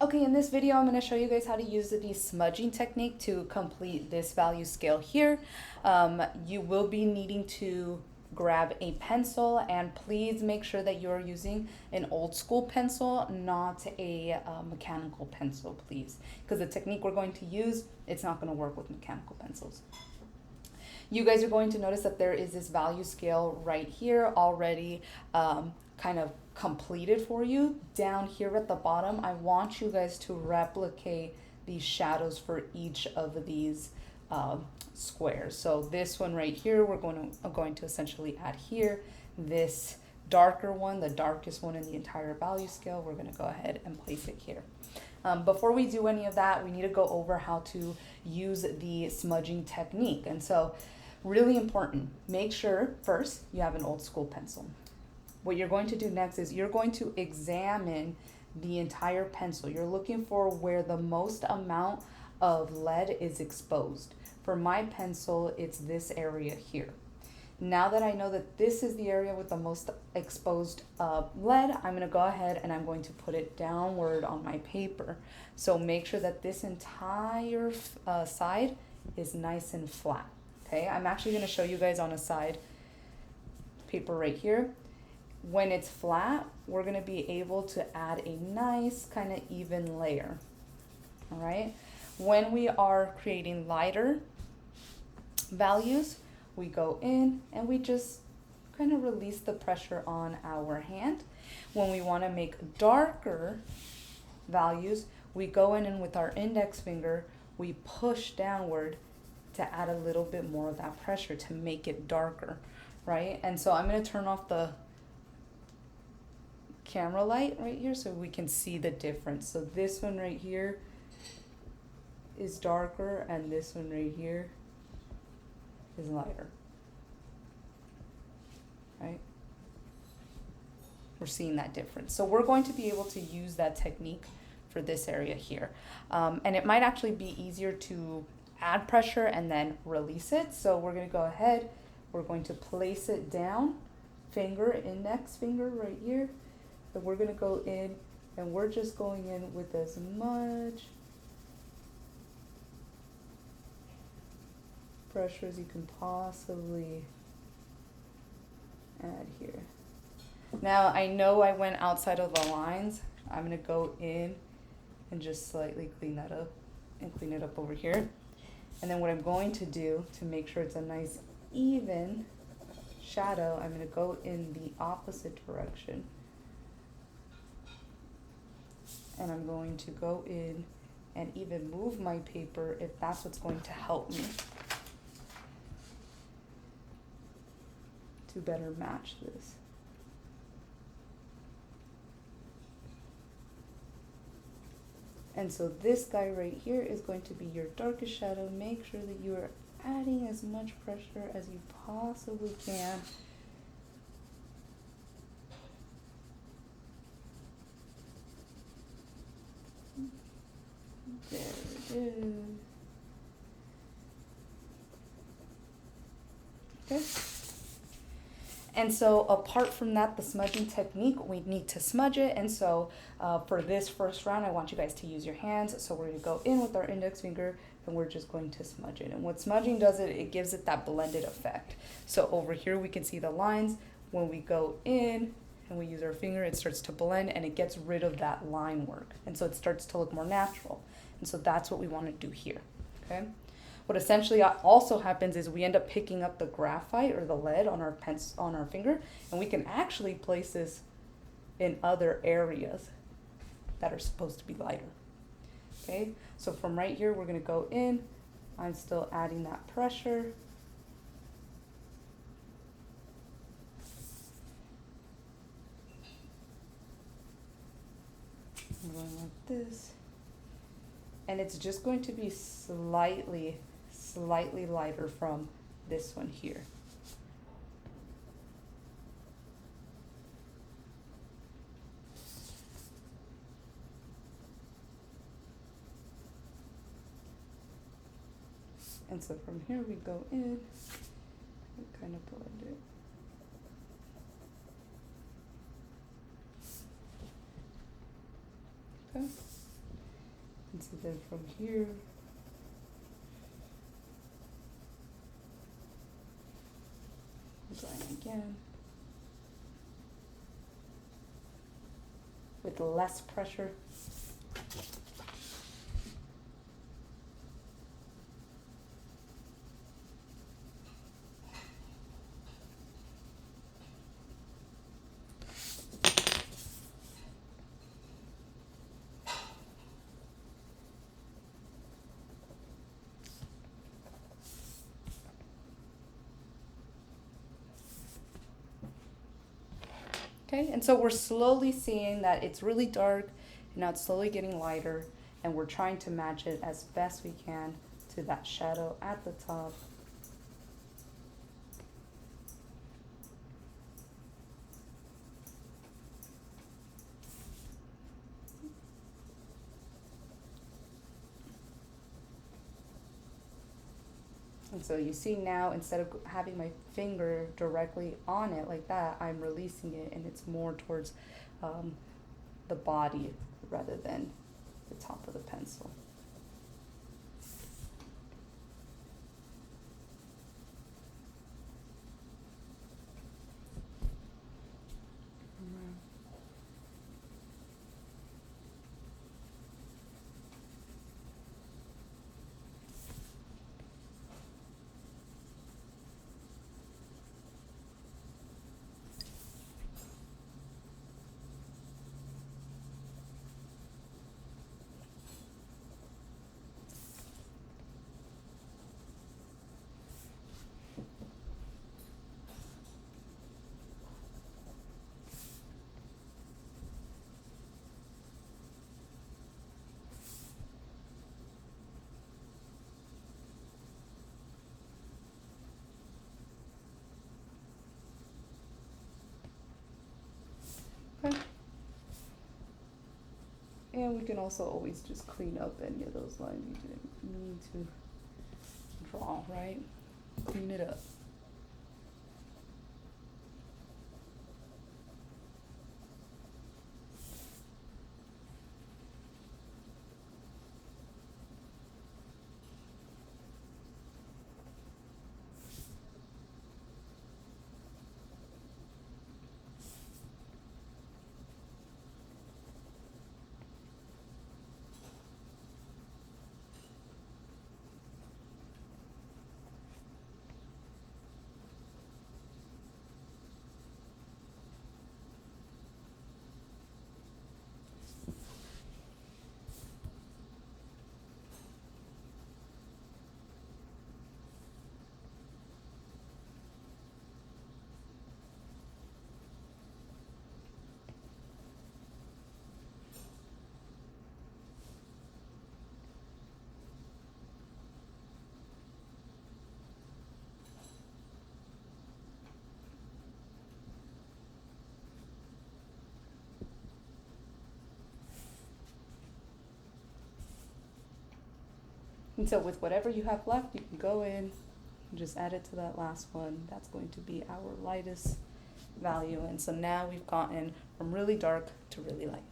Okay, in this video, I'm going to show you guys how to use the smudging technique to complete this value scale here. You will be needing to grab a pencil, and please make sure that you're using an old school pencil, not a mechanical pencil, please. Because the technique we're going to use, it's not going to work with mechanical pencils. You guys are going to notice that there is this value scale right here already kind of completed for you. Down here at the bottom, I want you guys to replicate these shadows for each of these squares. So this one right here, we're going to essentially add here. This darker one, the darkest one in the entire value scale, we're going to go ahead and place it here. Before we do any of that, we need to go over how to use the smudging technique. And so really important, make sure first you have an old school pencil. What you're going to do next is you're going to examine the entire pencil. You're looking for where the most amount of lead is exposed. For my pencil, it's this area here. Now that I know that this is the area with the most exposed lead, I'm going to go ahead and I'm going to put it downward on my paper. So make sure that this entire side is nice and flat. Okay, I'm actually going to show you guys on a side paper right here. When it's flat, we're going to be able to add a nice kind of even layer. All right, when we are creating lighter values, we go in and we just kind of release the pressure on our hand. When we want to make darker values, we go in and with our index finger, we push downward to add a little bit more of that pressure to make it darker, right? And so I'm going to turn off the camera light right here so we can see the difference. So this one right here is darker and this one right here is lighter, right? We're seeing that difference. So we're going to be able to use that technique for this area here. And it might actually be easier to add pressure and then release it. So we're going to go ahead, we're going to place it down, index finger right here. And we're going to go in and we're just going in with as much pressure as you can possibly add here. Now I know I went outside of the lines. I'm going to go in and just slightly clean that up and clean it up over here. And then what I'm going to do to make sure it's a nice even shadow, I'm going to go in the opposite direction. And I'm going to go in and even move my paper if that's what's going to help me to better match this. And so this guy right here is going to be your darkest shadow. Make sure that you are adding as much pressure as you possibly can. There it is. Okay. And so apart from that, the smudging technique, we need to smudge it. And so for this first round, I want you guys to use your hands. So we're going to go in with our index finger and we're just going to smudge it. And what smudging does, it gives it that blended effect. So over here, we can see the lines. When we go in and we use our finger, it starts to blend and it gets rid of that line work. And so it starts to look more natural. And so that's what we want to do here, okay? What essentially also happens is we end up picking up the graphite or the lead on our finger, and we can actually place this in other areas that are supposed to be lighter. Okay, so from right here, we're going to go in. I'm still adding that pressure. I'm going like this. And it's just going to be slightly lighter from this one here. And so from here we go in, we kind of blend it. Okay. And so then from here, going again with less pressure. Okay, and so we're slowly seeing that it's really dark, and now it's slowly getting lighter, and we're trying to match it as best we can to that shadow at the top. And so you see now, instead of having my finger directly on it like that, I'm releasing it, and it's more towards the body rather than the top of the pencil. Okay. And we can also always just clean up any of those lines you didn't need to draw, right? Clean it up. And so with whatever you have left, you can go in and just add it to that last one. That's going to be our lightest value. And so now we've gotten from really dark to really light.